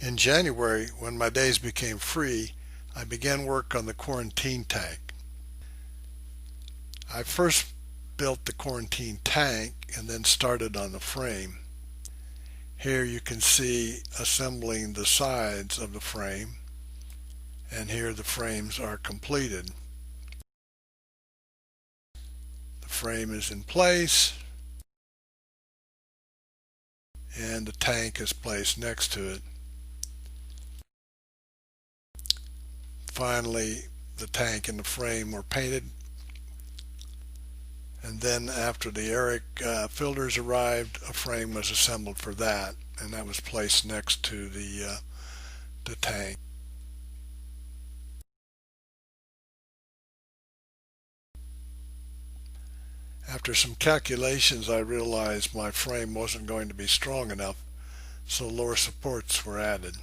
In January, when my days became free, I began work on the quarantine tank. I first built the quarantine tank and then started on the frame. Here you can see assembling the sides of the frame, and here the frames are completed. The frame is in place and the tank is placed next to it. Finally, the tank and the frame were painted, and then after the air filters arrived, a frame was assembled for that, and that was placed next to the tank. After some calculations, I realized my frame wasn't going to be strong enough, so lower supports were added.